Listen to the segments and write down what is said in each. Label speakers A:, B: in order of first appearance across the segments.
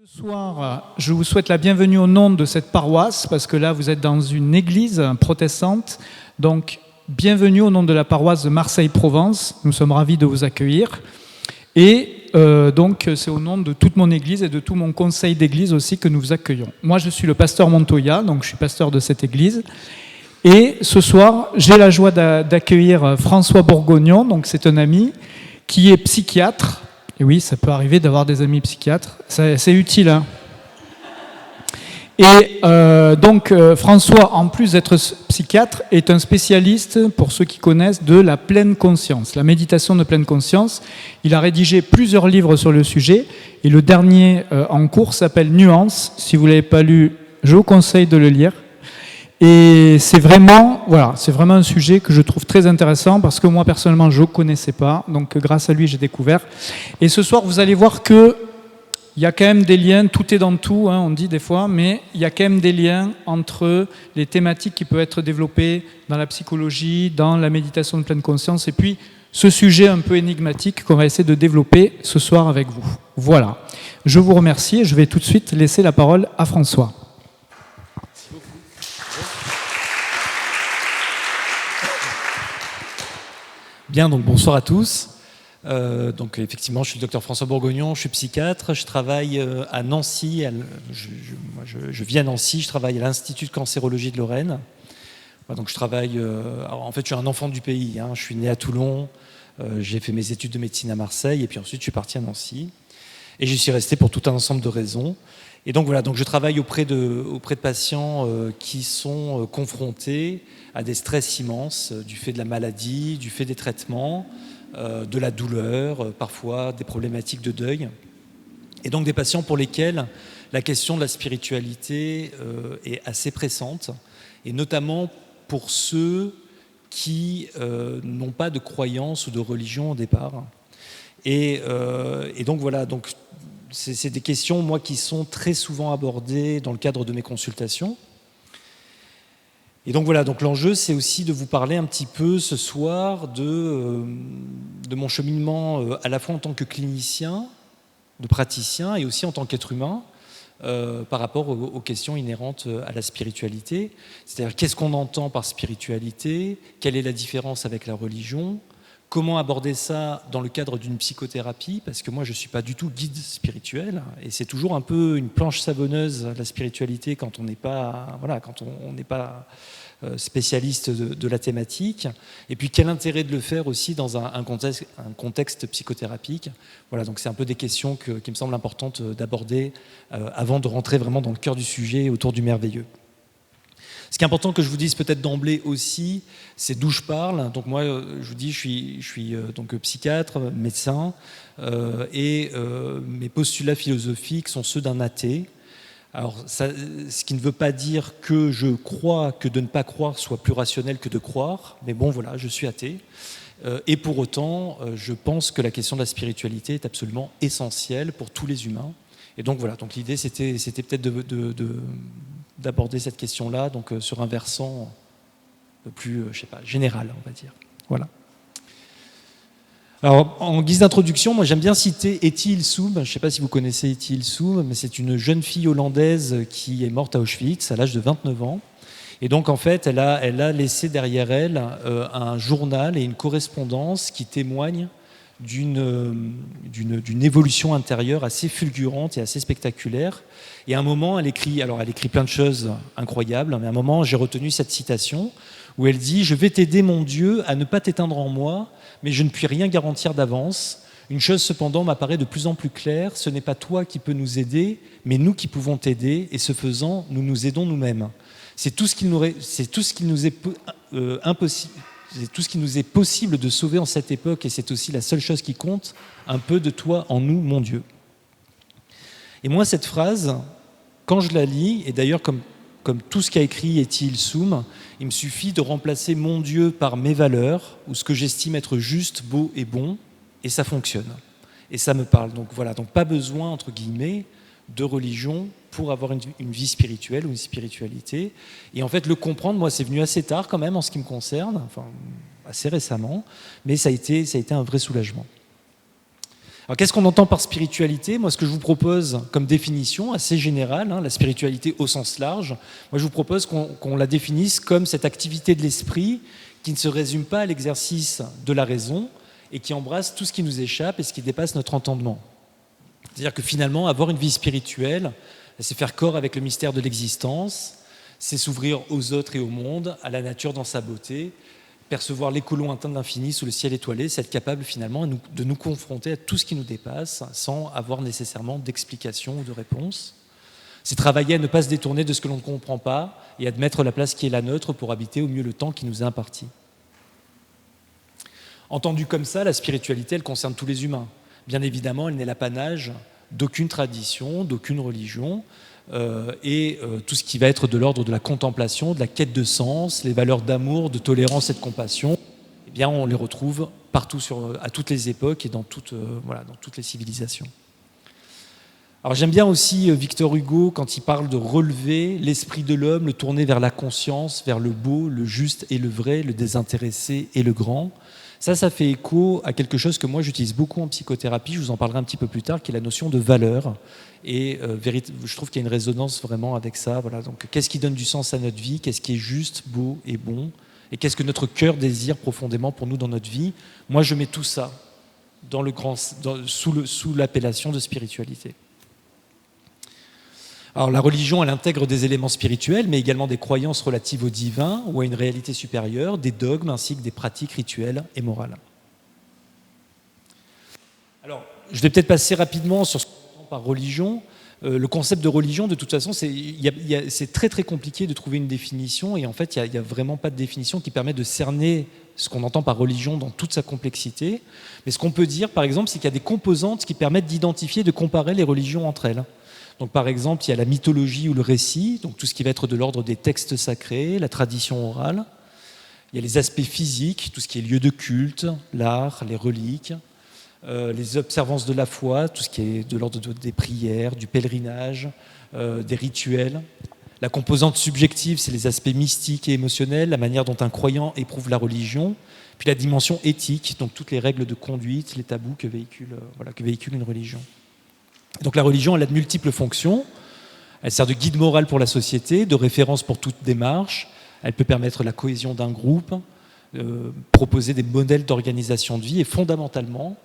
A: Ce soir, je vous souhaite la bienvenue au nom de cette paroisse, parce que là, vous êtes dans une église protestante. Donc, bienvenue au nom de la paroisse de Marseille-Provence. Nous sommes ravis de vous accueillir. Et donc, c'est au nom de toute mon église et de tout mon conseil d'église aussi que nous vous accueillons. Moi, je suis le pasteur Montoya, donc je suis pasteur de cette église. Et ce soir, j'ai la joie d'accueillir François Bourgognon, donc c'est un ami qui est psychiatre. Et oui, ça peut arriver d'avoir des amis psychiatres, c'est utile. Hein. Et donc François, en plus d'être psychiatre, est un spécialiste, pour ceux qui connaissent, de la pleine conscience, la méditation de pleine conscience. Il a rédigé plusieurs livres sur le sujet, et le dernier en cours s'appelle Nuance. Si vous ne l'avez pas lu, je vous conseille de le lire. Et c'est vraiment un sujet que je trouve très intéressant parce que moi, personnellement, je ne connaissais pas. Donc, grâce à lui, j'ai découvert. Et ce soir, vous allez voir qu'il y a quand même des liens, tout est dans tout, hein, on dit des fois, mais il y a quand même des liens entre les thématiques qui peuvent être développées dans la psychologie, dans la méditation de pleine conscience, et puis ce sujet un peu énigmatique qu'on va essayer de développer ce soir avec vous. Voilà. Je vous remercie et je vais tout de suite laisser la parole à François.
B: Bien, donc bonsoir à tous. Donc effectivement, je suis le docteur François Bourgognon, je suis psychiatre, je travaille à Nancy, je vis à Nancy, je travaille à l'Institut de cancérologie de Lorraine. Donc je travaille, en fait je suis un enfant du pays, hein, je suis né à Toulon, j'ai fait mes études de médecine à Marseille et puis ensuite je suis parti à Nancy. Et j'y suis resté pour tout un ensemble de raisons. Et donc voilà, donc je travaille auprès de patients qui sont confrontés à des stress immenses du fait de la maladie, du fait des traitements, de la douleur, parfois des problématiques de deuil. Et donc des patients pour lesquels la question de la spiritualité est assez pressante, et notamment pour ceux qui n'ont pas de croyance ou de religion au départ. Et donc voilà, donc c'est des questions, moi, qui sont très souvent abordées dans le cadre de mes consultations. Et donc voilà, donc l'enjeu, c'est aussi de vous parler un petit peu ce soir de mon cheminement à la fois en tant que clinicien, de praticien, et aussi en tant qu'être humain, par rapport aux questions inhérentes à la spiritualité. C'est-à-dire, qu'est-ce qu'on entend par spiritualité? Quelle est la différence avec la religion? Comment aborder ça dans le cadre d'une psychothérapie? Parce que moi, je ne suis pas du tout guide spirituel. Et c'est toujours un peu une planche savonneuse, la spiritualité, quand on n'est pas, quand on n'est pas spécialiste de la thématique. Et puis, quel intérêt de le faire aussi dans un contexte psychothérapique? Voilà, donc c'est un peu des questions qui me semblent importantes d'aborder avant de rentrer vraiment dans le cœur du sujet autour du merveilleux. Ce qui est important que je vous dise peut-être d'emblée aussi, c'est d'où je parle. Donc moi, je vous dis, je suis donc psychiatre, médecin, et mes postulats philosophiques sont ceux d'un athée. Alors, ça, ce qui ne veut pas dire que je crois que de ne pas croire soit plus rationnel que de croire, mais bon, voilà, je suis athée. Et pour autant, je pense que la question de la spiritualité est absolument essentielle pour tous les humains. Et donc voilà, donc l'idée c'était peut-être d'aborder cette question-là, donc sur un versant plus, général, on va dire. Voilà. Alors, en guise d'introduction, moi j'aime bien citer Etty Hillesum. Je ne sais pas si vous connaissez Etty Hillesum, mais c'est une jeune fille hollandaise qui est morte à Auschwitz à l'âge de 29 ans. Et donc, en fait, elle a laissé derrière elle un journal et une correspondance qui témoignent d'une évolution intérieure assez fulgurante et assez spectaculaire. Et à un moment, elle écrit plein de choses incroyables, mais à un moment, j'ai retenu cette citation où elle dit « Je vais t'aider, mon Dieu, à ne pas t'éteindre en moi, mais je ne puis rien garantir d'avance. Une chose, cependant, m'apparaît de plus en plus claire, ce n'est pas toi qui peux nous aider, mais nous qui pouvons t'aider, et ce faisant, nous nous aidons nous-mêmes. C'est tout ce qu'il nous est possible de sauver en cette époque, et c'est aussi la seule chose qui compte, un peu de toi en nous, mon Dieu. » Et moi, cette phrase, quand je la lis, et d'ailleurs comme tout ce qu'a écrit Etty Hillesum, il me suffit de remplacer mon Dieu par mes valeurs, ou ce que j'estime être juste, beau et bon, et ça fonctionne. Et ça me parle. Donc voilà, donc pas besoin, entre guillemets, de religion pour avoir une vie spirituelle ou une spiritualité. Et en fait, le comprendre, moi, c'est venu assez tard quand même en ce qui me concerne, enfin assez récemment, mais ça a été un vrai soulagement. Alors, qu'est-ce qu'on entend par spiritualité? Moi, ce que je vous propose comme définition assez générale, la spiritualité au sens large, moi, je vous propose qu'on la définisse comme cette activité de l'esprit qui ne se résume pas à l'exercice de la raison et qui embrasse tout ce qui nous échappe et ce qui dépasse notre entendement. C'est-à-dire que finalement, avoir une vie spirituelle, c'est faire corps avec le mystère de l'existence, c'est s'ouvrir aux autres et au monde, à la nature dans sa beauté, percevoir l'écho lointain de l'infini sous le ciel étoilé, c'est être capable finalement de nous confronter à tout ce qui nous dépasse sans avoir nécessairement d'explication ou de réponse. C'est travailler à ne pas se détourner de ce que l'on ne comprend pas et admettre la place qui est la nôtre pour habiter au mieux le temps qui nous est imparti. Entendue comme ça, la spiritualité, elle concerne tous les humains. Bien évidemment, elle n'est l'apanage d'aucune tradition, d'aucune religion, et tout ce qui va être de l'ordre de la contemplation, de la quête de sens, les valeurs d'amour, de tolérance et de compassion, eh bien, on les retrouve partout, à toutes les époques et dans toutes les civilisations. Alors j'aime bien aussi Victor Hugo quand il parle de relever l'esprit de l'homme, le tourner vers la conscience, vers le beau, le juste et le vrai, le désintéressé et le grand. Ça fait écho à quelque chose que moi j'utilise beaucoup en psychothérapie, je vous en parlerai un petit peu plus tard, qui est la notion de valeur. Et je trouve qu'il y a une résonance vraiment avec ça. Voilà. Donc, qu'est-ce qui donne du sens à notre vie? Qu'est-ce qui est juste, beau et bon? Et qu'est-ce que notre cœur désire profondément pour nous dans notre vie? Moi, je mets tout ça sous l'appellation de spiritualité. Alors, la religion, elle intègre des éléments spirituels, mais également des croyances relatives au divin ou à une réalité supérieure, des dogmes ainsi que des pratiques rituelles et morales. Alors, je vais peut-être passer rapidement sur ce qu'on entend par religion. Le concept de religion, de toute façon, c'est très très compliqué de trouver une définition, et en fait, il n'y a vraiment pas de définition qui permet de cerner ce qu'on entend par religion dans toute sa complexité. Mais ce qu'on peut dire, par exemple, c'est qu'il y a des composantes qui permettent d'identifier et de comparer les religions entre elles. Donc, par exemple, il y a la mythologie ou le récit, donc tout ce qui va être de l'ordre des textes sacrés, la tradition orale. Il y a les aspects physiques, tout ce qui est lieu de culte, l'art, les reliques, les observances de la foi, tout ce qui est de l'ordre des prières, du pèlerinage, des rituels. La composante subjective, c'est les aspects mystiques et émotionnels, la manière dont un croyant éprouve la religion. Puis la dimension éthique, donc toutes les règles de conduite, les tabous que véhicule une religion. Donc la religion, elle a de multiples fonctions. Elle sert de guide moral pour la société, de référence pour toute démarche. Elle peut permettre la cohésion d'un groupe, proposer des modèles d'organisation de vie, et fondamentalement,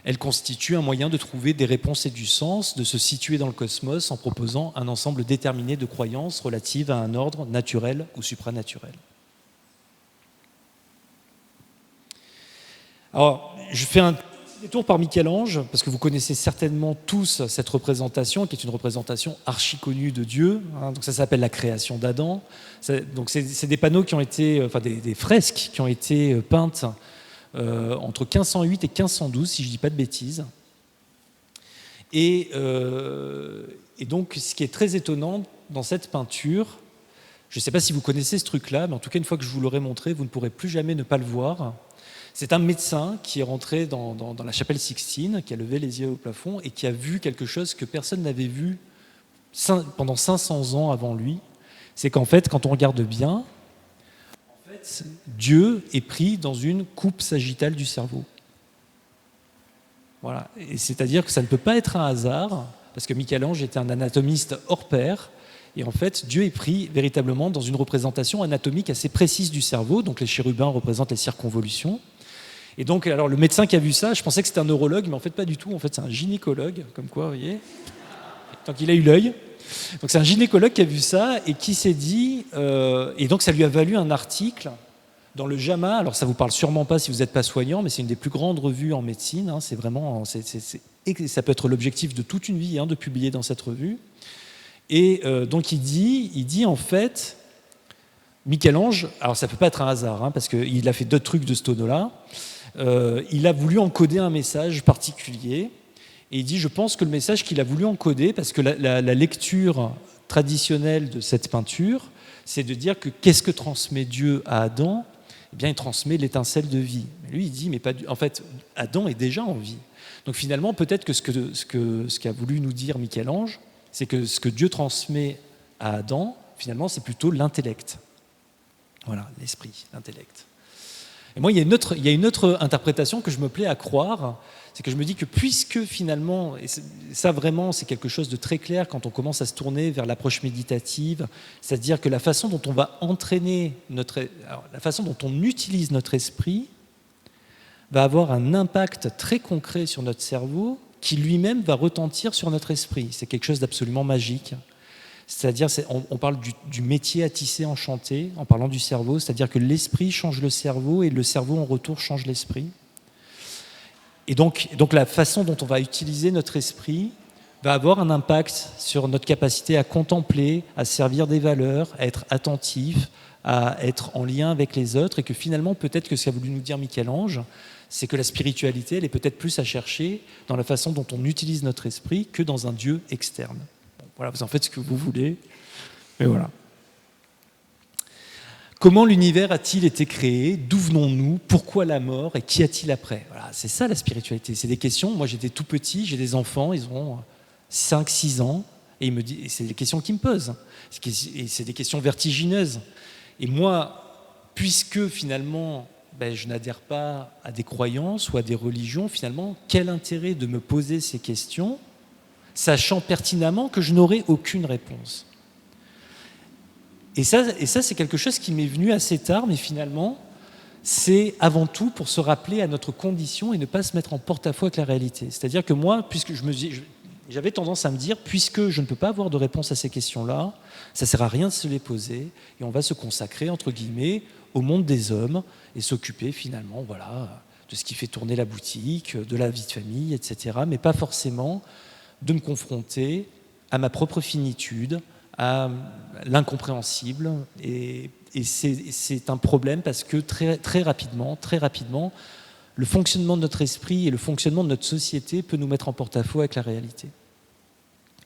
B: elle constitue un moyen de trouver des réponses et du sens, de se situer dans le cosmos en proposant un ensemble déterminé de croyances relatives à un ordre naturel ou supranaturel. Alors, je fais un détour par Michel-Ange, parce que vous connaissez certainement tous cette représentation, qui est une représentation archi connue de Dieu. Donc ça s'appelle la création d'Adam. Donc c'est des panneaux qui ont été, des fresques qui ont été peintes entre 1508 et 1512, si je ne dis pas de bêtises. Et donc, ce qui est très étonnant dans cette peinture, je ne sais pas si vous connaissez ce truc-là, mais en tout cas, une fois que je vous l'aurai montré, vous ne pourrez plus jamais ne pas le voir. C'est un médecin qui est rentré dans la chapelle Sixtine, qui a levé les yeux au plafond et qui a vu quelque chose que personne n'avait vu pendant 500 ans avant lui. C'est qu'en fait, quand on regarde bien, Dieu est pris dans une coupe sagittale du cerveau. Voilà. Et c'est-à-dire que ça ne peut pas être un hasard, parce que Michel-Ange était un anatomiste hors pair, et en fait, Dieu est pris véritablement dans une représentation anatomique assez précise du cerveau. Donc les chérubins représentent les circonvolutions. Et donc, alors le médecin qui a vu ça, je pensais que c'était un neurologue, mais en fait pas du tout. En fait, c'est un gynécologue, comme quoi, vous voyez. Tant qu'il a eu l'œil. Donc c'est un gynécologue qui a vu ça et qui s'est dit, et donc ça lui a valu un article dans le JAMA. Alors ça vous parle sûrement pas si vous n'êtes pas soignant, mais c'est une des plus grandes revues en médecine. C'est vraiment, et ça peut être l'objectif de toute une vie de publier dans cette revue. Et donc il dit en fait, Michel-Ange, alors ça peut pas être un hasard, parce qu'il a fait d'autres trucs de ce tonneau-là. Il a voulu encoder un message particulier. Et il dit, je pense que le message qu'il a voulu encoder, parce que la lecture traditionnelle de cette peinture, c'est de dire que qu'est-ce que transmet Dieu à Adam? Eh bien, il transmet l'étincelle de vie. Mais lui, il dit, mais pas en fait, Adam est déjà en vie. Donc finalement, peut-être que ce qu'a voulu nous dire Michel-Ange, c'est que ce que Dieu transmet à Adam, finalement, c'est plutôt l'intellect. Voilà, l'esprit, l'intellect. Et moi, il y a une autre interprétation que je me plais à croire, c'est que je me dis que puisque finalement, et ça vraiment c'est quelque chose de très clair quand on commence à se tourner vers l'approche méditative, c'est-à-dire que la façon dont on va entraîner la façon dont on utilise notre esprit va avoir un impact très concret sur notre cerveau qui lui-même va retentir sur notre esprit. C'est quelque chose d'absolument magique. C'est-à-dire, on parle du métier à tisser enchanté en parlant du cerveau, c'est-à-dire que l'esprit change le cerveau et le cerveau en retour change l'esprit. Et donc la façon dont on va utiliser notre esprit va avoir un impact sur notre capacité à contempler, à servir des valeurs, à être attentif, à être en lien avec les autres, et que finalement, peut-être que ce qu'a voulu nous dire Michel-Ange, c'est que la spiritualité, elle est peut-être plus à chercher dans la façon dont on utilise notre esprit que dans un Dieu externe. Bon, voilà, vous en faites ce que vous voulez, mais voilà. Comment l'univers a-t-il été créé? D'où venons-nous? Pourquoi la mort? Et qu'y a-t-il après? Voilà, c'est ça la spiritualité. C'est des questions. Moi, j'étais tout petit, j'ai des enfants, ils ont 5-6 ans, et c'est des questions qui me posent. Et c'est des questions vertigineuses. Et moi, puisque finalement, je n'adhère pas à des croyances ou à des religions, finalement, quel intérêt de me poser ces questions, sachant pertinemment que je n'aurai aucune réponse? Et ça, c'est quelque chose qui m'est venu assez tard, mais finalement, c'est avant tout pour se rappeler à notre condition et ne pas se mettre en porte-à-faux avec la réalité. C'est-à-dire que moi, puisque j'avais tendance à me dire, puisque je ne peux pas avoir de réponse à ces questions-là, ça ne sert à rien de se les poser, et on va se consacrer, entre guillemets, au monde des hommes, et s'occuper finalement, voilà, de ce qui fait tourner la boutique, de la vie de famille, etc., mais pas forcément de me confronter à ma propre finitude, à l'incompréhensible, et c'est un problème parce que très rapidement, le fonctionnement de notre esprit et le fonctionnement de notre société peut nous mettre en porte-à-faux avec la réalité.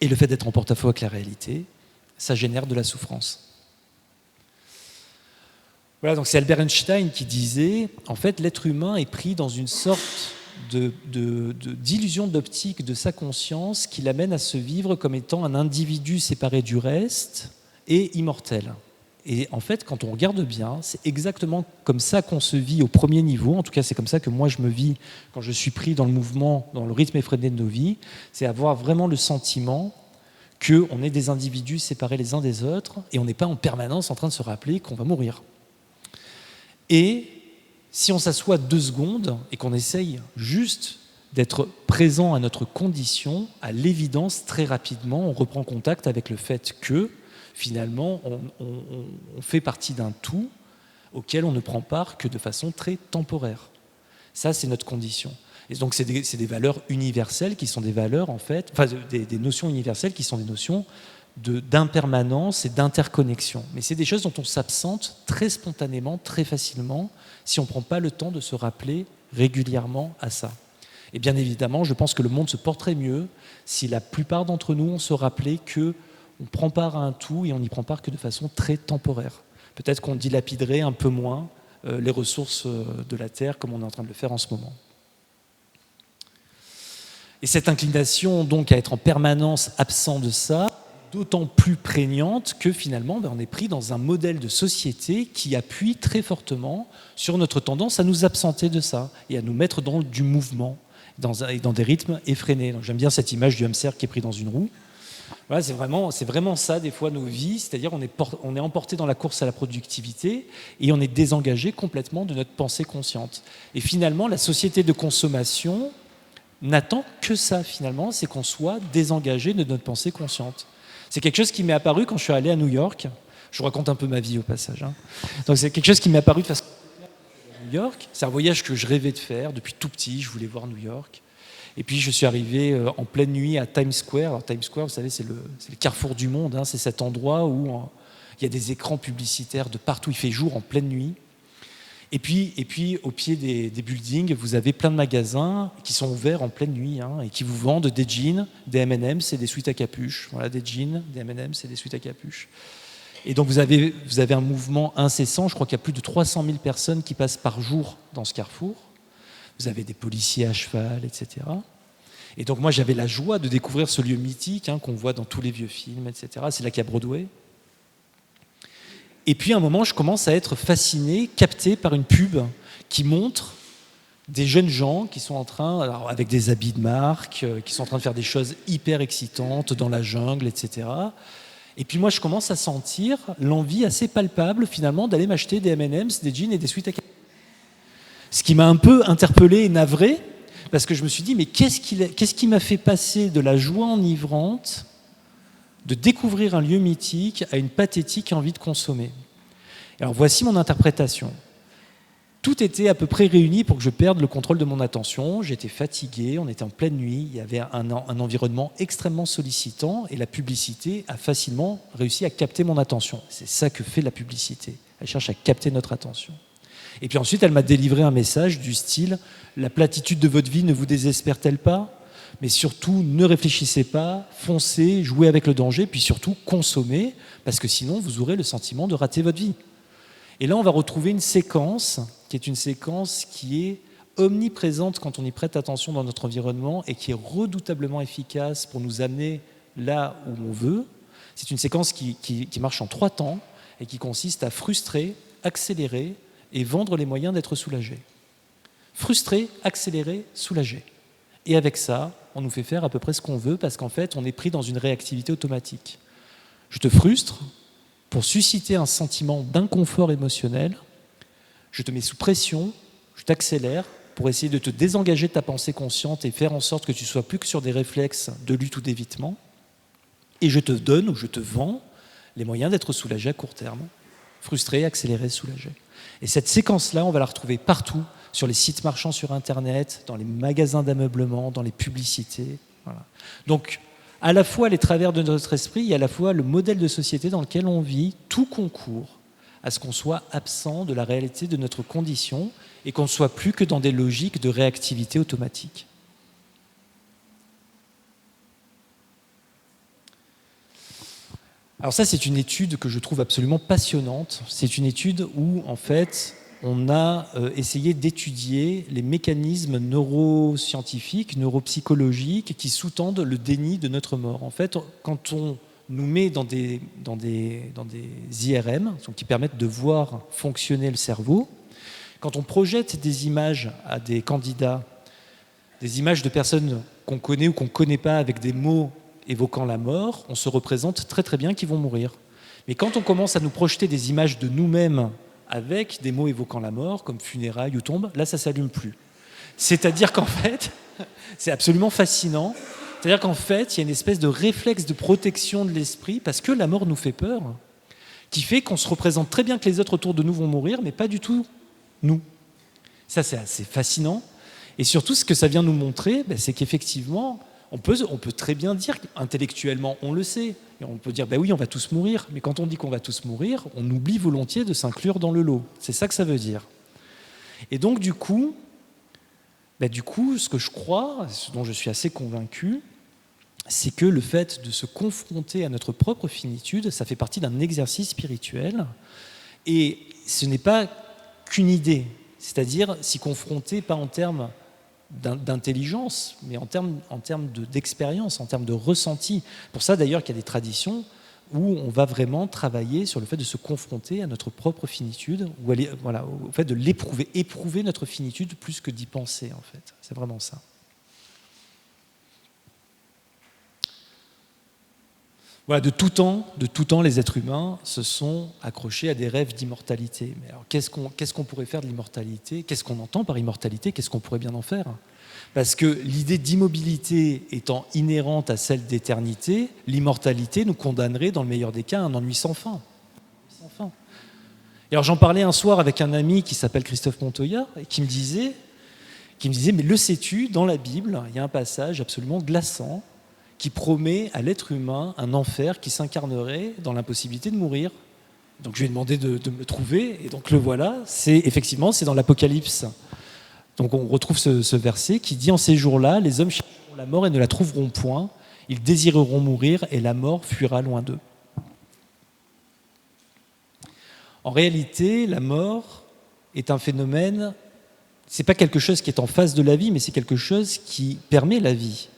B: Et le fait d'être en porte-à-faux avec la réalité, ça génère de la souffrance. Voilà, donc c'est Albert Einstein qui disait, en fait, l'être humain est pris dans une sorte d'illusion d'optique de sa conscience qui l'amène à se vivre comme étant un individu séparé du reste et immortel. Et en fait, quand on regarde bien, c'est exactement comme ça qu'on se vit au premier niveau. En tout cas, c'est comme ça que moi je me vis quand je suis pris dans le mouvement, dans le rythme effréné de nos vies. C'est avoir vraiment le sentiment qu'on est des individus séparés les uns des autres et on n'est pas en permanence en train de se rappeler qu'on va mourir. Et si on s'assoit 2 secondes et qu'on essaye juste d'être présent à notre condition, à l'évidence, très rapidement, on reprend contact avec le fait que, finalement, on fait partie d'un tout auquel on ne prend part que de façon très temporaire. Ça, c'est notre condition. Et donc, c'est des valeurs universelles qui sont des valeurs, en fait, enfin, des notions universelles qui sont des notions d'impermanence et d'interconnexion. Mais c'est des choses dont on s'absente très spontanément, très facilement, si on ne prend pas le temps de se rappeler régulièrement à ça. Et bien évidemment, je pense que le monde se porterait mieux si la plupart d'entre nous, on se rappelait qu'on prend part à un tout et on n'y prend part que de façon très temporaire. Peut-être qu'on dilapiderait un peu moins les ressources de la Terre comme on est en train de le faire en ce moment. Et cette inclination donc à être en permanence absent de ça, d'autant plus prégnante que finalement on est pris dans un modèle de société qui appuie très fortement sur notre tendance à nous absenter de ça et à nous mettre dans du mouvement, dans des rythmes effrénés. Donc, j'aime bien cette image du hamster qui est pris dans une roue. Voilà, c'est vraiment ça des fois nos vies, c'est-à-dire on est emporté dans la course à la productivité et on est désengagé complètement de notre pensée consciente. Et finalement la société de consommation n'attend que ça finalement, c'est qu'on soit désengagé de notre pensée consciente. C'est quelque chose qui m'est apparu quand je suis allé à New York. Je vous raconte un peu ma vie au passage. Donc c'est quelque chose qui m'est apparu de façon à New York. C'est un voyage que je rêvais de faire depuis tout petit. Je voulais voir New York. Et puis je suis arrivé en pleine nuit à Times Square. Alors, Times Square, vous savez, c'est le carrefour du monde. C'est cet endroit où il y a des écrans publicitaires de partout. Il fait jour en pleine nuit. Et puis, au pied des buildings, vous avez plein de magasins qui sont ouverts en pleine nuit et qui vous vendent des jeans, des M&M's et des sweats à capuche. Voilà, des jeans, des M&M's et des sweats à capuche. Et donc, vous avez un mouvement incessant. Je crois qu'il y a plus de 300 000 personnes qui passent par jour dans ce carrefour. Vous avez des policiers à cheval, etc. Et donc, moi, j'avais la joie de découvrir ce lieu mythique qu'on voit dans tous les vieux films, etc. C'est là qu'il y a Broadway. Et puis à un moment, je commence à être fasciné, capté par une pub qui montre des jeunes gens qui sont en train, alors avec des habits de marque, qui sont en train de faire des choses hyper excitantes dans la jungle, etc. Et puis moi, je commence à sentir l'envie assez palpable, finalement, d'aller m'acheter des M&M's, des jeans et des sweats à capuche. Ce qui m'a un peu interpellé et navré, parce que je me suis dit, mais qu'est-ce qui m'a fait passer de la joie enivrante de découvrir un lieu mythique à une pathétique envie de consommer? Alors voici mon interprétation. Tout était à peu près réuni pour que je perde le contrôle de mon attention. J'étais fatigué, on était en pleine nuit, il y avait un environnement extrêmement sollicitant et la publicité a facilement réussi à capter mon attention. C'est ça que fait la publicité. Elle cherche à capter notre attention. Et puis ensuite, elle m'a délivré un message du style « La platitude de votre vie ne vous désespère-t-elle pas ? Mais surtout, ne réfléchissez pas, foncez, jouez avec le danger, puis surtout, consommez, parce que sinon, vous aurez le sentiment de rater votre vie. » Et là, on va retrouver une séquence qui est une séquence qui est omniprésente quand on y prête attention dans notre environnement et qui est redoutablement efficace pour nous amener là où on veut. C'est une séquence qui marche en 3 temps et qui consiste à frustrer, accélérer et vendre les moyens d'être soulagé. Frustrer, accélérer, soulager. Et avec ça, on nous fait faire à peu près ce qu'on veut parce qu'en fait, on est pris dans une réactivité automatique. Je te frustre pour susciter un sentiment d'inconfort émotionnel. Je te mets sous pression, je t'accélère pour essayer de te désengager de ta pensée consciente et faire en sorte que tu ne sois plus que sur des réflexes de lutte ou d'évitement. Et je te donne ou je te vends les moyens d'être soulagé à court terme. Frustré, accéléré, soulagé. Et cette séquence-là, on va la retrouver partout, sur les sites marchands sur Internet, dans les magasins d'ameublement, dans les publicités. Voilà. Donc, à la fois les travers de notre esprit et à la fois le modèle de société dans lequel on vit, tout concourt à ce qu'on soit absent de la réalité de notre condition et qu'on ne soit plus que dans des logiques de réactivité automatique. Alors ça, c'est une étude que je trouve absolument passionnante. C'est une étude où, en fait, on a essayé d'étudier les mécanismes neuroscientifiques, neuropsychologiques qui sous-tendent le déni de notre mort. En fait, quand on nous met dans des IRM, donc qui permettent de voir fonctionner le cerveau, quand on projette des images à des candidats, des images de personnes qu'on connaît ou qu'on ne connaît pas avec des mots évoquant la mort, on se représente très très bien qu'ils vont mourir. Mais quand on commence à nous projeter des images de nous-mêmes avec des mots évoquant la mort, comme funérailles ou tombe, là ça ne s'allume plus. C'est-à-dire qu'en fait, c'est absolument fascinant, c'est-à-dire qu'en fait, il y a une espèce de réflexe de protection de l'esprit, parce que la mort nous fait peur, qui fait qu'on se représente très bien que les autres autour de nous vont mourir, mais pas du tout nous. Ça, c'est assez fascinant. Et surtout, ce que ça vient nous montrer, c'est qu'effectivement, on peut très bien dire qu'intellectuellement, on le sait. Et on peut dire, oui, on va tous mourir. Mais quand on dit qu'on va tous mourir, on oublie volontiers de s'inclure dans le lot. C'est ça que ça veut dire. Et donc, du coup, ce que je crois, ce dont je suis assez convaincu, c'est que le fait de se confronter à notre propre finitude, ça fait partie d'un exercice spirituel. Et ce n'est pas qu'une idée. C'est-à-dire s'y confronter, pas en termes d'intelligence, mais en termes d'expérience, en termes de ressenti. Pour ça, d'ailleurs, qu'il y a des traditions où on va vraiment travailler sur le fait de se confronter à notre propre finitude, ou au fait de éprouver notre finitude plus que d'y penser, en fait. C'est vraiment ça. Voilà, de tout temps, les êtres humains se sont accrochés à des rêves d'immortalité. Mais alors, qu'est-ce qu'on pourrait faire de l'immortalité ? Qu'est-ce qu'on entend par immortalité ? Qu'est-ce qu'on pourrait bien en faire ? Parce que l'idée d'immobilité étant inhérente à celle d'éternité, l'immortalité nous condamnerait, dans le meilleur des cas, à un ennui sans fin. Et alors, j'en parlais un soir avec un ami qui s'appelle Christophe Montoya, et qui me disait, mais le sais-tu, dans la Bible, il y a un passage absolument glaçant qui promet à l'être humain un enfer qui s'incarnerait dans l'impossibilité de mourir. Donc je lui ai demandé de me le trouver, et donc le voilà, c'est dans l'Apocalypse. Donc on retrouve ce verset qui dit « En ces jours-là, les hommes chercheront la mort et ne la trouveront point, ils désireront mourir et la mort fuira loin d'eux. » En réalité, la mort est un phénomène, c'est pas quelque chose qui est en face de la vie, mais c'est quelque chose qui permet la vie.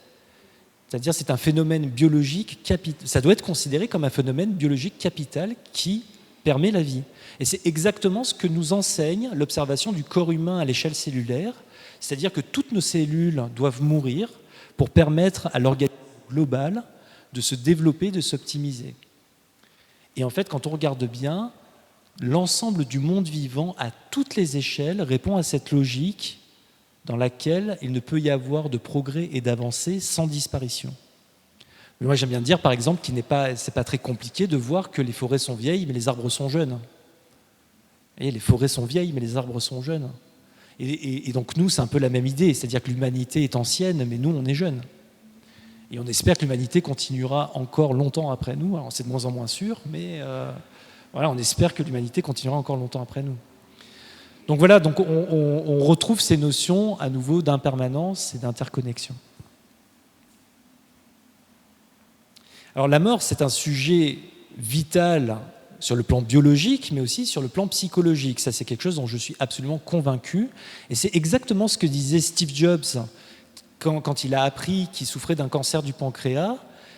B: C'est-à-dire c'est un phénomène biologique capital. Ça doit être considéré comme un phénomène biologique capital qui permet la vie. Et c'est exactement ce que nous enseigne l'observation du corps humain à l'échelle cellulaire, c'est-à-dire que toutes nos cellules doivent mourir pour permettre à l'organisme global de se développer, de s'optimiser. Et en fait, quand on regarde bien, l'ensemble du monde vivant, à toutes les échelles, répond à cette logique dans laquelle il ne peut y avoir de progrès et d'avancée sans disparition. Mais moi, j'aime bien dire, par exemple, qu'il c'est pas très compliqué de voir que les forêts sont vieilles, mais les arbres sont jeunes. Et les forêts sont vieilles, mais les arbres sont jeunes. Et donc, nous, c'est un peu la même idée, c'est-à-dire que l'humanité est ancienne, mais nous, on est jeunes. Et on espère que l'humanité continuera encore longtemps après nous. Alors, c'est de moins en moins sûr, mais voilà, on espère que l'humanité continuera encore longtemps après nous. Donc voilà, donc on retrouve ces notions à nouveau d'impermanence et d'interconnexion. Alors la mort, c'est un sujet vital sur le plan biologique, mais aussi sur le plan psychologique. Ça, c'est quelque chose dont je suis absolument convaincu. Et c'est exactement ce que disait Steve Jobs quand il a appris qu'il souffrait d'un cancer du pancréas.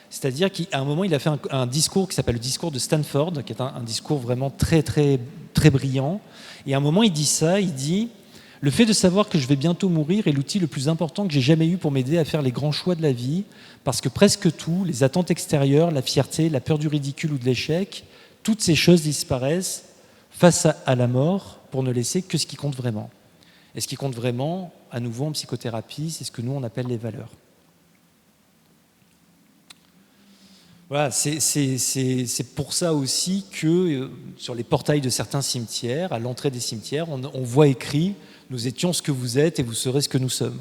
B: C'est-à-dire qu'à un moment, il a fait un discours qui s'appelle le discours de Stanford, qui est un discours vraiment très, très, très brillant. Et à un moment, il dit ça, il dit « Le fait de savoir que je vais bientôt mourir est l'outil le plus important que j'ai jamais eu pour m'aider à faire les grands choix de la vie, parce que presque tout, les attentes extérieures, la fierté, la peur du ridicule ou de l'échec, toutes ces choses disparaissent face à la mort pour ne laisser que ce qui compte vraiment. » Et ce qui compte vraiment, à nouveau en psychothérapie, c'est ce que nous, on appelle les valeurs. Voilà, c'est pour ça aussi que sur les portails de certains cimetières, à l'entrée des cimetières, on voit écrit « Nous étions ce que vous êtes et vous serez ce que nous sommes ».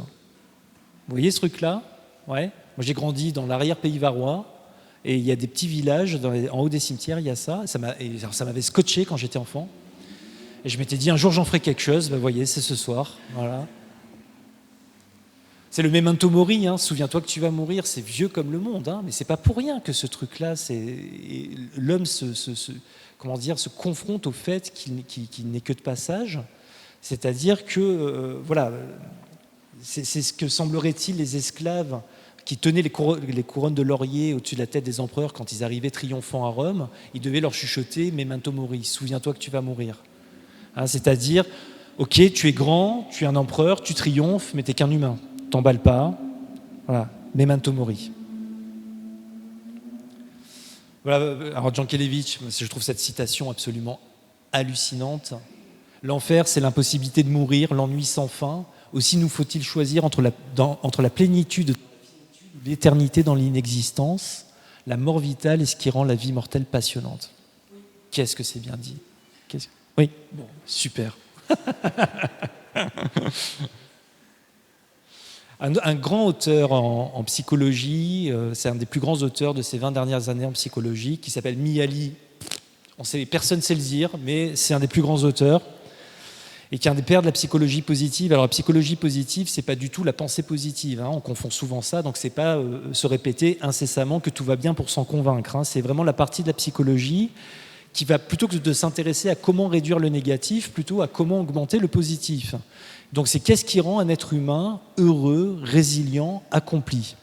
B: Vous voyez ce truc-là? Ouais. Moi, j'ai grandi dans l'arrière-pays varois et il y a des petits villages, en haut des cimetières, il y a ça. Ça m'avait scotché quand j'étais enfant. Et je m'étais dit, un jour, j'en ferai quelque chose. Ben, vous voyez, c'est ce soir. Voilà. C'est le memento mori, hein. Souviens-toi que tu vas mourir, c'est vieux comme le monde, hein. Mais c'est pas pour rien que ce truc-là, l'homme se confronte au fait qu'il n'est que de passage, c'est-à-dire que, voilà, c'est ce que sembleraient-ils les esclaves qui tenaient les couronnes de laurier au-dessus de la tête des empereurs quand ils arrivaient triomphants à Rome, ils devaient leur chuchoter « memento mori », souviens-toi que tu vas mourir. Hein, c'est-à-dire, ok, tu es grand, tu es un empereur, tu triomphes, mais tu n'es qu'un humain. T'emballe pas, voilà, memento mori. Voilà, alors Jankélévitch, je trouve cette citation absolument hallucinante. L'enfer, c'est l'impossibilité de mourir, l'ennui sans fin. Aussi nous faut-il choisir entre la plénitude et l'éternité dans l'inexistence, la mort vitale et ce qui rend la vie mortelle passionnante. Qu'est-ce que c'est bien dit. Oui, bon, super. Un grand auteur en psychologie, c'est un des plus grands auteurs de ces 20 dernières années en psychologie, qui s'appelle Mihaly. Personne ne sait le dire, mais c'est un des plus grands auteurs, et qui est un des pères de la psychologie positive. Alors la psychologie positive, c'est pas du tout la pensée positive, hein, on confond souvent ça, donc c'est pas se répéter incessamment que tout va bien pour s'en convaincre, hein. C'est vraiment la partie de la psychologie qui va, plutôt que de s'intéresser à comment réduire le négatif, plutôt à comment augmenter le positif. Donc c'est qu'est-ce qui rend un être humain heureux, résilient, accompli.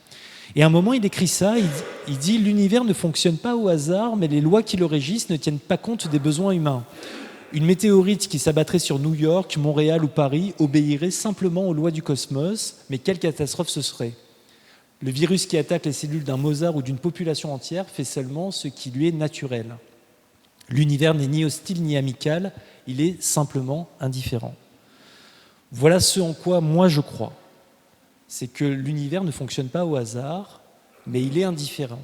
B: Et à un moment, il écrit ça, il dit « L'univers ne fonctionne pas au hasard, mais les lois qui le régissent ne tiennent pas compte des besoins humains. Une météorite qui s'abattrait sur New York, Montréal ou Paris obéirait simplement aux lois du cosmos, mais quelle catastrophe ce serait. Le virus qui attaque les cellules d'un Mozart ou d'une population entière fait seulement ce qui lui est naturel. L'univers n'est ni hostile ni amical, il est simplement indifférent. » Voilà ce en quoi moi je crois. C'est que l'univers ne fonctionne pas au hasard, mais il est indifférent.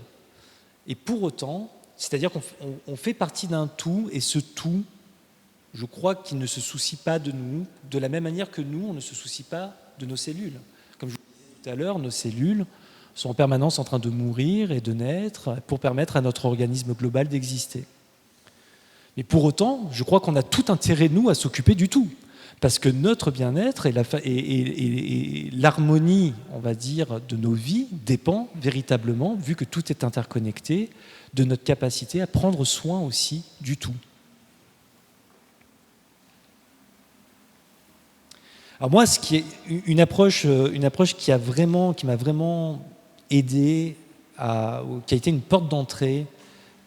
B: Et pour autant, c'est-à-dire qu'on fait partie d'un tout, et ce tout, je crois qu'il ne se soucie pas de nous, de la même manière que nous, on ne se soucie pas de nos cellules. Comme je vous disais tout à l'heure, nos cellules sont en permanence en train de mourir et de naître pour permettre à notre organisme global d'exister. Mais pour autant, je crois qu'on a tout intérêt, nous, à s'occuper du tout. Parce que notre bien-être et l'harmonie, on va dire, de nos vies dépend véritablement, vu que tout est interconnecté, de notre capacité à prendre soin aussi du tout. Alors moi, ce qui est une approche qui m'a vraiment aidé, qui a été une porte d'entrée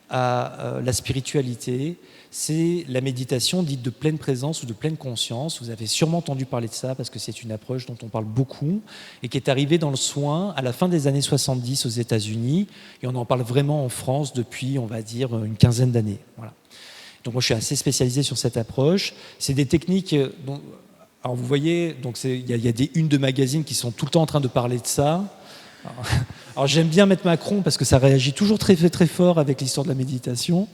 B: à la spiritualité, c'est la méditation dite de pleine présence ou de pleine conscience. Vous avez sûrement entendu parler de ça parce que c'est une approche dont on parle beaucoup et qui est arrivée dans le soin à la fin des années 70 aux États-Unis, et on en parle vraiment en France depuis, on va dire, une quinzaine d'années. Voilà. Donc moi je suis assez spécialisé sur cette approche. C'est des techniques dont, alors vous voyez, donc il y a des unes de magazines qui sont tout le temps en train de parler de ça. Alors j'aime bien mettre Macron parce que ça réagit toujours très très fort avec l'histoire de la méditation.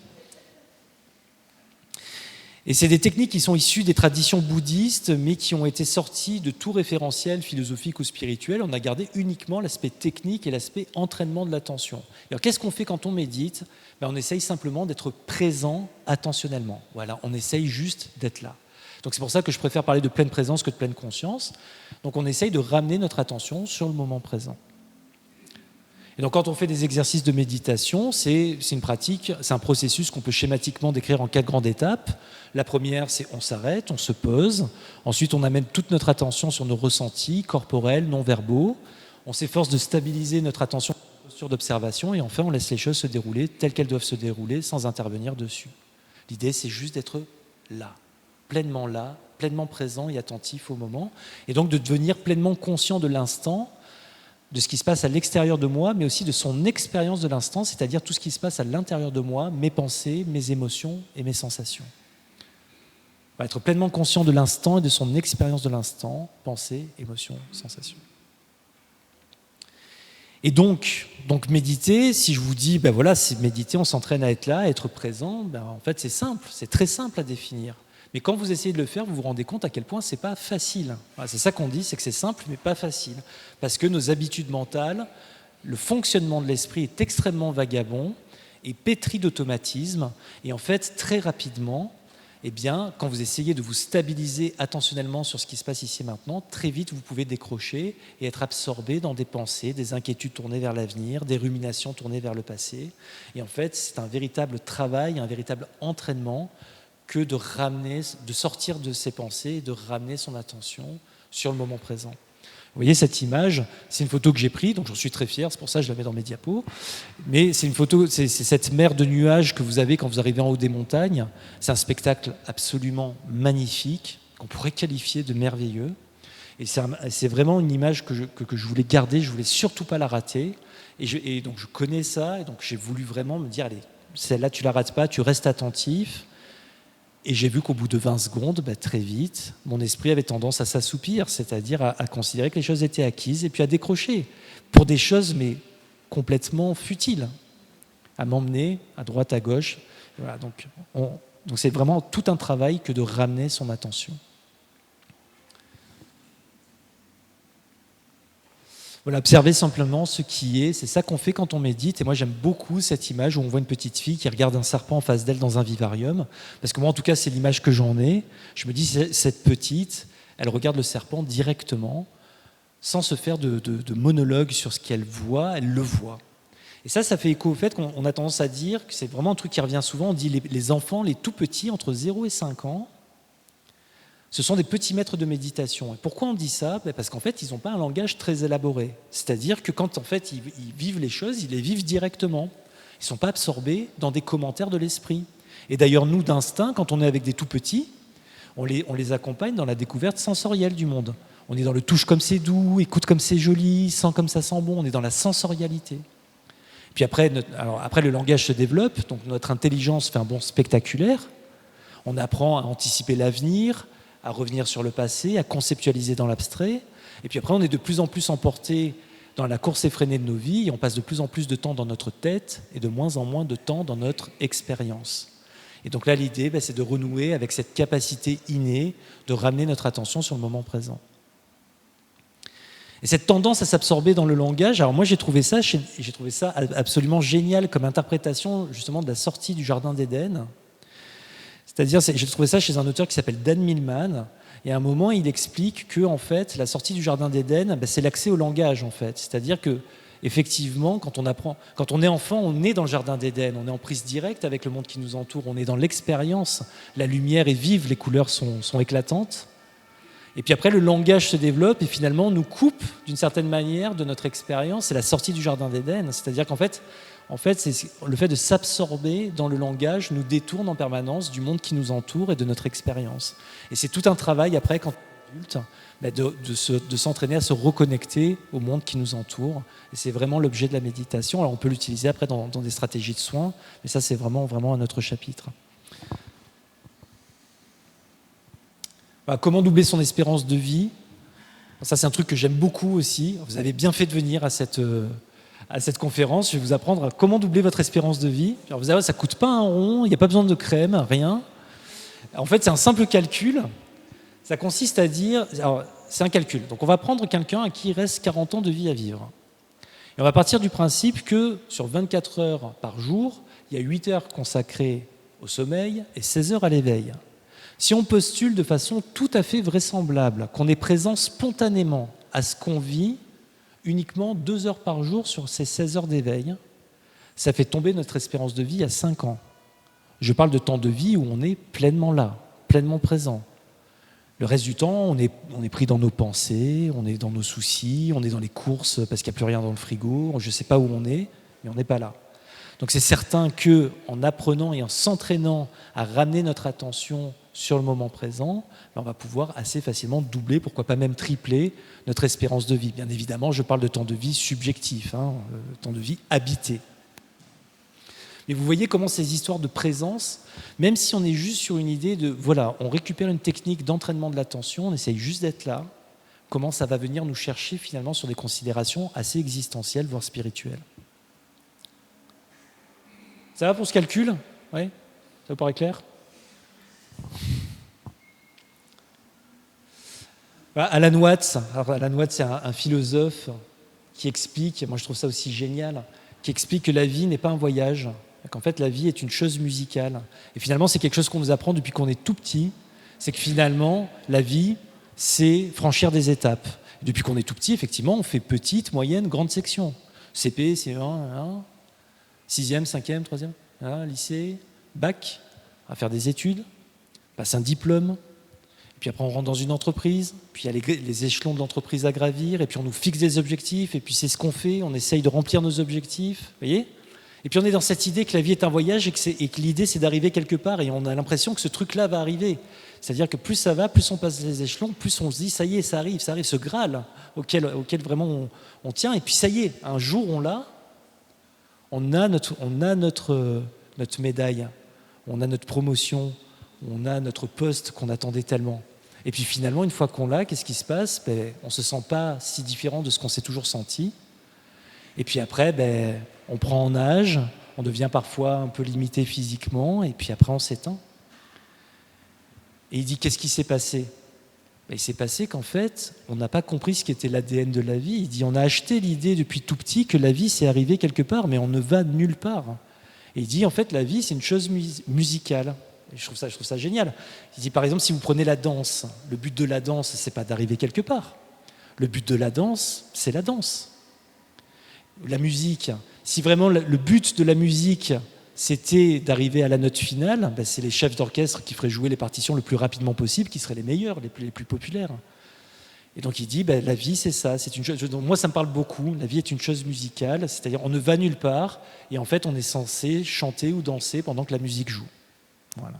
B: Et c'est des techniques qui sont issues des traditions bouddhistes, mais qui ont été sorties de tout référentiel philosophique ou spirituel. On a gardé uniquement l'aspect technique et l'aspect entraînement de l'attention. Alors qu'est-ce qu'on fait quand on médite ? On essaye simplement d'être présent attentionnellement. Voilà, on essaye juste d'être là. Donc c'est pour ça que je préfère parler de pleine présence que de pleine conscience. Donc on essaye de ramener notre attention sur le moment présent. Et donc quand on fait des exercices de méditation, c'est une pratique, c'est un processus qu'on peut schématiquement décrire en 4 grandes étapes. La première, c'est on s'arrête, on se pose. Ensuite, on amène toute notre attention sur nos ressentis corporels, non-verbaux. On s'efforce de stabiliser notre attention sur une posture d'observation. Et enfin, on laisse les choses se dérouler telles qu'elles doivent se dérouler sans intervenir dessus. L'idée, c'est juste d'être là, pleinement présent et attentif au moment. Et donc de devenir pleinement conscient de l'instant, de ce qui se passe à l'extérieur de moi, mais aussi de son expérience de l'instant, c'est-à-dire tout ce qui se passe à l'intérieur de moi, mes pensées, mes émotions et mes sensations. On va être pleinement conscient de l'instant et de son expérience de l'instant, pensées, émotions, sensations. Et donc méditer, si je vous dis, ben voilà, c'est méditer, on s'entraîne à être là, à être présent, ben en fait c'est simple, c'est très simple à définir. Mais quand vous essayez de le faire, vous vous rendez compte à quel point c'est pas facile. Voilà, c'est ça qu'on dit, c'est que c'est simple mais pas facile. Parce que nos habitudes mentales, le fonctionnement de l'esprit est extrêmement vagabond et pétri d'automatisme. Et en fait, très rapidement, eh bien, quand vous essayez de vous stabiliser attentionnellement sur ce qui se passe ici et maintenant, très vite vous pouvez décrocher et être absorbé dans des pensées, des inquiétudes tournées vers l'avenir, des ruminations tournées vers le passé. Et en fait, c'est un véritable travail, un véritable entraînement que de sortir de ses pensées et de ramener son attention sur le moment présent. Vous voyez cette image, c'est une photo que j'ai prise, donc j'en suis très fier, c'est pour ça que je la mets dans mes diapos. Mais c'est une photo, c'est cette mer de nuages que vous avez quand vous arrivez en haut des montagnes. C'est un spectacle absolument magnifique, qu'on pourrait qualifier de merveilleux. Et c'est vraiment une image que je voulais garder, je ne voulais surtout pas la rater. Et donc je connais ça, et donc j'ai voulu vraiment me dire, allez, celle-là tu ne la rates pas, tu restes attentif. Et j'ai vu qu'au bout de 20 secondes, très vite, mon esprit avait tendance à s'assoupir, c'est-à-dire à considérer que les choses étaient acquises et puis à décrocher pour des choses mais complètement futiles, à m'emmener à droite, à gauche. Voilà, donc c'est vraiment tout un travail que de ramener son attention. Voilà, observer simplement ce qui est, c'est ça qu'on fait quand on médite. Et moi, j'aime beaucoup cette image où on voit une petite fille qui regarde un serpent en face d'elle dans un vivarium. Parce que moi, en tout cas, c'est l'image que j'en ai. Je me dis, cette petite, elle regarde le serpent directement, sans se faire de monologue sur ce qu'elle voit, elle le voit. Et ça fait écho au fait qu'on a tendance à dire que c'est vraiment un truc qui revient souvent. On dit les enfants, les tout petits, entre 0 et 5 ans, ce sont des petits maîtres de méditation. Et pourquoi on dit ça ? Parce qu'en fait, ils n'ont pas un langage très élaboré. C'est-à-dire que quand en fait, ils vivent les choses, ils les vivent directement. Ils ne sont pas absorbés dans des commentaires de l'esprit. Et d'ailleurs, nous, d'instinct, quand on est avec des tout petits, on les accompagne dans la découverte sensorielle du monde. On est dans le touche comme c'est doux, écoute comme c'est joli, sent comme ça sent bon. On est dans la sensorialité. Puis après, le langage se développe, donc notre intelligence fait un bond spectaculaire. On apprend à anticiper l'avenir, à revenir sur le passé, à conceptualiser dans l'abstrait. Et puis après, on est de plus en plus emporté dans la course effrénée de nos vies et on passe de plus en plus de temps dans notre tête et de moins en moins de temps dans notre expérience. Et donc là, l'idée, c'est de renouer avec cette capacité innée de ramener notre attention sur le moment présent. Et cette tendance à s'absorber dans le langage, alors moi j'ai trouvé ça absolument génial comme interprétation justement de la sortie du Jardin d'Éden. C'est-à-dire, j'ai trouvé ça chez un auteur qui s'appelle Dan Millman, et à un moment, il explique que en fait, la sortie du Jardin d'Éden, c'est l'accès au langage, en fait. C'est-à-dire que, effectivement, quand on est enfant, on est dans le Jardin d'Éden, on est en prise directe avec le monde qui nous entoure, on est dans l'expérience, la lumière est vive, les couleurs sont éclatantes. Et puis après, le langage se développe et finalement nous coupe d'une certaine manière de notre expérience. C'est la sortie du Jardin d'Éden. C'est-à-dire qu'en fait, c'est le fait de s'absorber dans le langage nous détourne en permanence du monde qui nous entoure et de notre expérience. Et c'est tout un travail après, quand on est adulte, de s'entraîner à se reconnecter au monde qui nous entoure. Et c'est vraiment l'objet de la méditation. Alors on peut l'utiliser après dans des stratégies de soins, mais ça c'est vraiment un autre chapitre. Comment doubler son espérance de vie? Ça c'est un truc que j'aime beaucoup aussi. Vous avez bien fait de venir à cette conférence. Je vais vous apprendre comment doubler votre espérance de vie. Alors vous allez voir, ça ne coûte pas un rond, il n'y a pas besoin de crème, rien. En fait, c'est un simple calcul. Ça consiste à dire... Alors, c'est un calcul. Donc on va prendre quelqu'un à qui il reste 40 ans de vie à vivre. Et on va partir du principe que sur 24 heures par jour, il y a 8 heures consacrées au sommeil et 16 heures à l'éveil. Si on postule de façon tout à fait vraisemblable qu'on est présent spontanément à ce qu'on vit, uniquement 2 heures par jour sur ces 16 heures d'éveil, ça fait tomber notre espérance de vie à 5 ans. Je parle de temps de vie où on est pleinement là, pleinement présent. Le reste du temps, on est pris dans nos pensées, on est dans nos soucis, on est dans les courses parce qu'il n'y a plus rien dans le frigo, je ne sais pas où on est, mais on n'est pas là. Donc c'est certain qu'en apprenant et en s'entraînant à ramener notre attention sur le moment présent, on va pouvoir assez facilement doubler, pourquoi pas même tripler notre espérance de vie. Bien évidemment, je parle de temps de vie subjectif, temps de vie habité. Mais vous voyez comment ces histoires de présence, même si on est juste sur une idée de, voilà, on récupère une technique d'entraînement de l'attention, on essaye juste d'être là, comment ça va venir nous chercher finalement sur des considérations assez existentielles, voire spirituelles. Ça va pour ce calcul? Oui? Ça vous paraît clair? Alan Watts, c'est un philosophe qui explique, moi je trouve ça aussi génial, qui explique que la vie n'est pas un voyage, qu'en fait la vie est une chose musicale. Et finalement c'est quelque chose qu'on nous apprend depuis qu'on est tout petit, c'est que finalement la vie c'est franchir des étapes. Et depuis qu'on est tout petit, effectivement, on fait petite, moyenne, grande section. CP, CE1, 6e, 5e, 3e, lycée, bac, on va faire des études, passe un diplôme, puis après on rentre dans une entreprise, puis il y a les échelons de l'entreprise à gravir, et puis on nous fixe des objectifs, et puis c'est ce qu'on fait, on essaye de remplir nos objectifs, vous voyez? Et puis on est dans cette idée que la vie est un voyage et que l'idée c'est d'arriver quelque part, et on a l'impression que ce truc-là va arriver. C'est-à-dire que plus ça va, plus on passe les échelons, plus on se dit ça y est, ça arrive, ce Graal auquel vraiment on tient, et puis ça y est, un jour on l'a, on a notre médaille, on a notre promotion, on a notre poste qu'on attendait tellement. Et puis finalement, une fois qu'on l'a, qu'est-ce qui se passe? On ne se sent pas si différent de ce qu'on s'est toujours senti. Et puis après, on prend en âge, on devient parfois un peu limité physiquement, et puis après on s'éteint. Et il dit, qu'est-ce qui s'est passé? Il s'est passé qu'en fait, on n'a pas compris ce qu'était l'ADN de la vie. Il dit, on a acheté l'idée depuis tout petit que la vie c'est arrivé quelque part, mais on ne va nulle part. Et il dit, en fait, la vie c'est une chose musicale. Et je trouve ça génial. Il dit, par exemple, si vous prenez la danse, le but de la danse, c'est pas d'arriver quelque part. Le but de la danse, c'est la danse. La musique, si vraiment le but de la musique, c'était d'arriver à la note finale, c'est les chefs d'orchestre qui feraient jouer les partitions le plus rapidement possible, qui seraient les meilleurs, les plus populaires. Et donc il dit, la vie c'est ça, c'est une chose. Donc moi ça me parle beaucoup, la vie est une chose musicale, c'est-à-dire on ne va nulle part, et en fait on est censé chanter ou danser pendant que la musique joue. Voilà,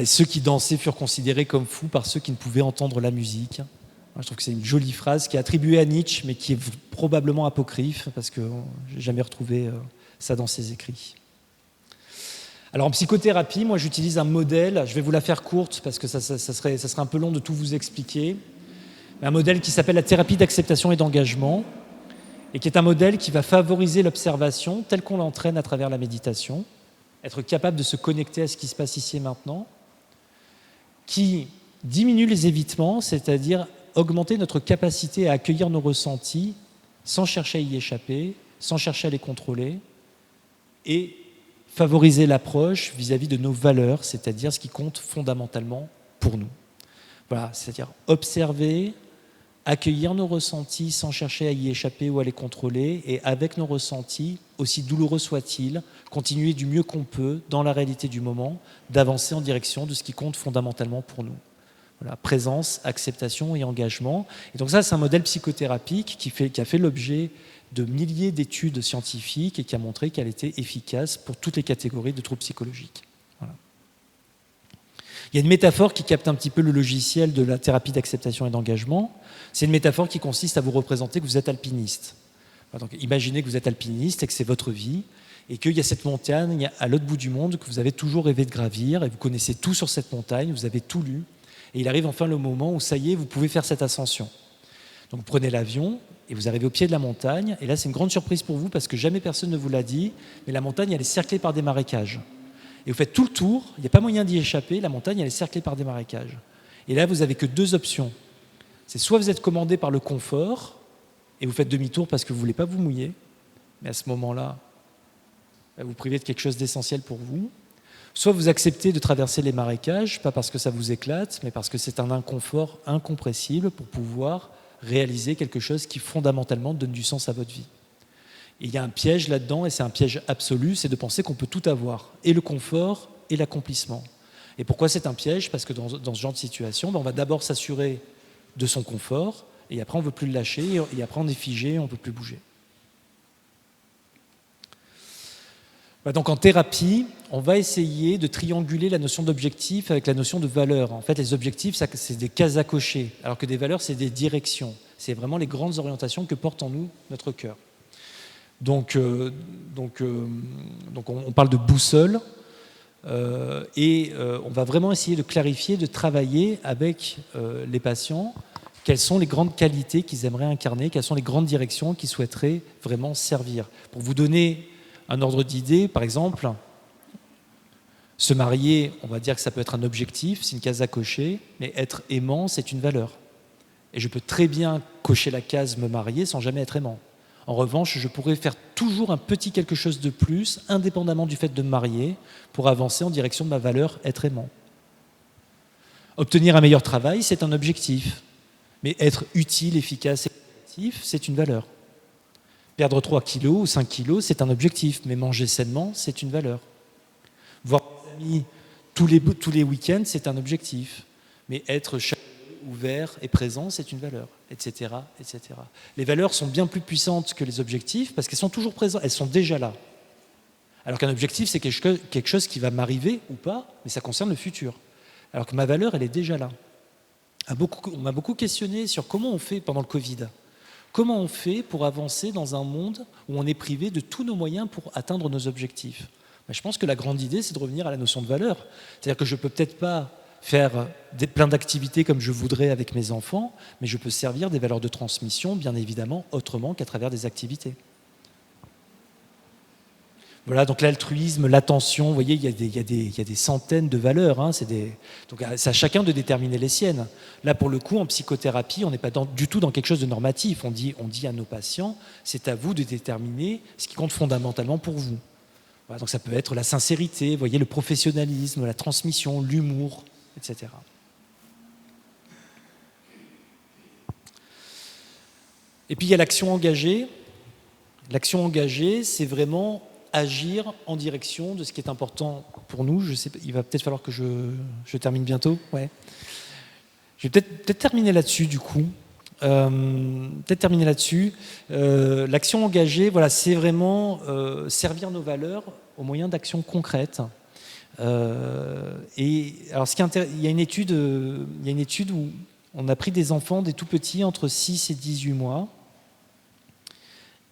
B: et ceux qui dansaient furent considérés comme fous par ceux qui ne pouvaient entendre la musique. Moi, je trouve que c'est une jolie phrase qui est attribuée à Nietzsche, mais qui est probablement apocryphe, parce que je n'ai jamais retrouvé ça dans ses écrits. Alors en psychothérapie, moi j'utilise un modèle, je vais vous la faire courte, parce que ça serait un peu long de tout vous expliquer, un modèle qui s'appelle la thérapie d'acceptation et d'engagement, et qui est un modèle qui va favoriser l'observation telle qu'on l'entraîne à travers la méditation, être capable de se connecter à ce qui se passe ici et maintenant, qui diminue les évitements, c'est-à-dire augmenter notre capacité à accueillir nos ressentis sans chercher à y échapper, sans chercher à les contrôler, et favoriser l'approche vis-à-vis de nos valeurs, c'est-à-dire ce qui compte fondamentalement pour nous. Voilà, c'est-à-dire observer, accueillir nos ressentis sans chercher à y échapper ou à les contrôler, et avec nos ressentis, aussi douloureux soient-ils, continuer du mieux qu'on peut, dans la réalité du moment, d'avancer en direction de ce qui compte fondamentalement pour nous. Voilà, présence, acceptation et engagement. Et donc ça, c'est un modèle psychothérapique qui a fait l'objet de milliers d'études scientifiques et qui a montré qu'elle était efficace pour toutes les catégories de troubles psychologiques. Voilà. Il y a une métaphore qui capte un petit peu le logiciel de la thérapie d'acceptation et d'engagement. C'est une métaphore qui consiste à vous représenter que vous êtes alpiniste. Donc, imaginez que vous êtes alpiniste et que c'est votre vie et qu'il y a cette montagne à l'autre bout du monde que vous avez toujours rêvé de gravir et vous connaissez tout sur cette montagne, vous avez tout lu. Et il arrive enfin le moment où, ça y est, vous pouvez faire cette ascension. Donc vous prenez l'avion et vous arrivez au pied de la montagne. Et là, c'est une grande surprise pour vous parce que jamais personne ne vous l'a dit. Mais la montagne, elle est cerclée par des marécages. Et vous faites tout le tour, il n'y a pas moyen d'y échapper. La montagne, elle est cerclée par des marécages. Et là, vous n'avez que deux options. C'est soit vous êtes commandé par le confort et vous faites demi-tour parce que vous ne voulez pas vous mouiller. Mais à ce moment-là, vous privez de quelque chose d'essentiel pour vous. Soit vous acceptez de traverser les marécages, pas parce que ça vous éclate, mais parce que c'est un inconfort incompressible pour pouvoir réaliser quelque chose qui fondamentalement donne du sens à votre vie. Et il y a un piège là-dedans, et c'est un piège absolu, c'est de penser qu'on peut tout avoir, et le confort et l'accomplissement. Et pourquoi c'est un piège? Parce que dans ce genre de situation, on va d'abord s'assurer de son confort, et après on ne veut plus le lâcher, et après on est figé, on ne peut plus bouger. Donc en thérapie, on va essayer de trianguler la notion d'objectif avec la notion de valeur. En fait, les objectifs, c'est des cases à cocher, alors que des valeurs, c'est des directions. C'est vraiment les grandes orientations que porte en nous notre cœur. Donc on parle de boussole, et on va vraiment essayer de clarifier, de travailler avec les patients quelles sont les grandes qualités qu'ils aimeraient incarner, quelles sont les grandes directions qu'ils souhaiteraient vraiment servir. Pour vous donner un ordre d'idée, par exemple, se marier, on va dire que ça peut être un objectif, c'est une case à cocher, mais être aimant, c'est une valeur. Et je peux très bien cocher la case me marier sans jamais être aimant. En revanche, je pourrais faire toujours un petit quelque chose de plus, indépendamment du fait de me marier, pour avancer en direction de ma valeur être aimant. Obtenir un meilleur travail, c'est un objectif. Mais être utile, efficace et créatif, c'est une valeur. Perdre 3 kilos ou 5 kilos, c'est un objectif, mais manger sainement, c'est une valeur. Voir mes amis tous les week-ends, c'est un objectif, mais être chaleureux, ouvert et présent, c'est une valeur, etc., etc. Les valeurs sont bien plus puissantes que les objectifs parce qu'elles sont toujours présentes, elles sont déjà là. Alors qu'un objectif, c'est quelque chose qui va m'arriver ou pas, mais ça concerne le futur. Alors que ma valeur, elle est déjà là. On m'a beaucoup questionné sur comment on fait pendant le Covid. Comment on fait pour avancer dans un monde où on est privé de tous nos moyens pour atteindre nos objectifs? Je pense que la grande idée, c'est de revenir à la notion de valeur. C'est-à-dire que je ne peux peut-être pas faire plein d'activités comme je voudrais avec mes enfants, mais je peux servir des valeurs de transmission, bien évidemment, autrement qu'à travers des activités. Voilà, donc l'altruisme, l'attention, vous voyez, il y a des centaines de valeurs. Donc c'est à chacun de déterminer les siennes. Là, pour le coup, en psychothérapie, on n'est pas du tout dans quelque chose de normatif. On dit à nos patients, c'est à vous de déterminer ce qui compte fondamentalement pour vous. Voilà, donc ça peut être la sincérité, vous voyez, le professionnalisme, la transmission, l'humour, etc. Et puis il y a l'action engagée. L'action engagée, c'est vraiment agir en direction de ce qui est important pour nous. Je sais, il va peut-être falloir que je termine bientôt. Ouais. Je vais peut-être terminer là-dessus, du coup. L'action engagée, voilà, c'est vraiment servir nos valeurs au moyen d'actions concrètes. Et alors, il y a une étude où on a pris des enfants, des tout petits, entre 6 et 18 mois.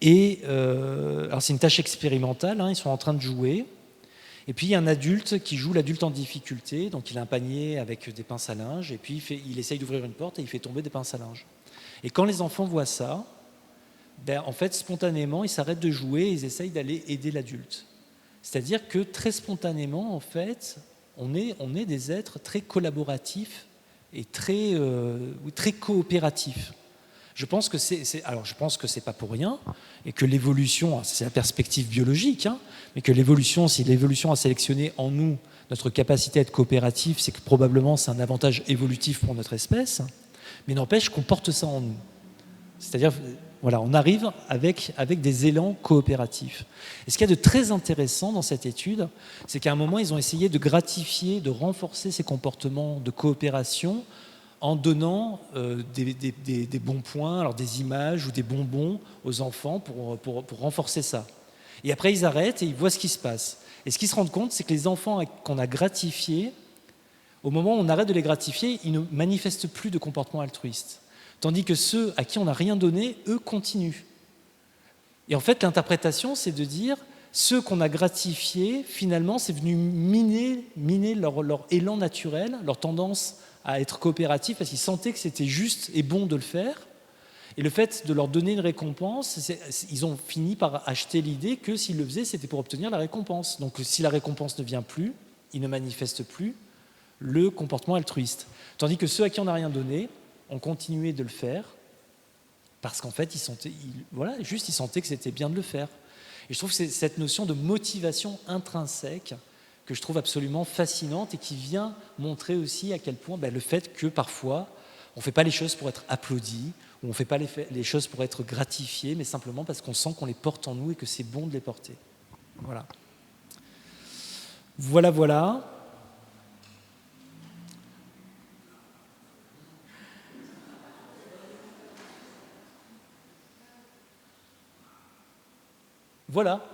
B: Et alors c'est une tâche expérimentale, ils sont en train de jouer. Et puis il y a un adulte qui joue l'adulte en difficulté, donc il a un panier avec des pinces à linge, et puis il essaye d'ouvrir une porte et il fait tomber des pinces à linge. Et quand les enfants voient ça, en fait spontanément ils s'arrêtent de jouer et ils essayent d'aller aider l'adulte. C'est-à-dire que très spontanément, en fait, on est des êtres très collaboratifs et très coopératifs. Je pense que c'est pas pour rien, et que l'évolution, c'est la perspective biologique, mais que si l'évolution a sélectionné en nous notre capacité à être coopératif, c'est que probablement c'est un avantage évolutif pour notre espèce, mais n'empêche qu'on porte ça en nous. C'est-à-dire, voilà, on arrive avec des élans coopératifs. Et ce qu'il y a de très intéressant dans cette étude, c'est qu'à un moment, ils ont essayé de gratifier, de renforcer ces comportements de coopération en donnant des bons points, alors des images ou des bonbons aux enfants pour renforcer ça. Et après, ils arrêtent et ils voient ce qui se passe. Et ce qu'ils se rendent compte, c'est que les enfants qu'on a gratifiés, au moment où on arrête de les gratifier, ils ne manifestent plus de comportement altruiste. Tandis que ceux à qui on n'a rien donné, eux, continuent. Et en fait, l'interprétation, c'est de dire, ceux qu'on a gratifiés, finalement, c'est venu miner leur élan naturel, leur tendance à être coopératifs, parce qu'ils sentaient que c'était juste et bon de le faire. Et le fait de leur donner une récompense, ils ont fini par acheter l'idée que s'ils le faisaient, c'était pour obtenir la récompense. Donc si la récompense ne vient plus, ils ne manifestent plus le comportement altruiste. Tandis que ceux à qui on n'a rien donné ont continué de le faire parce qu'en fait, ils sentaient que c'était bien de le faire. Et je trouve que c'est cette notion de motivation intrinsèque que je trouve absolument fascinante et qui vient montrer aussi à quel point le fait que parfois, on ne fait pas les choses pour être applaudi, ou on ne fait pas les choses pour être gratifié, mais simplement parce qu'on sent qu'on les porte en nous et que c'est bon de les porter. Voilà. Voilà. Voilà.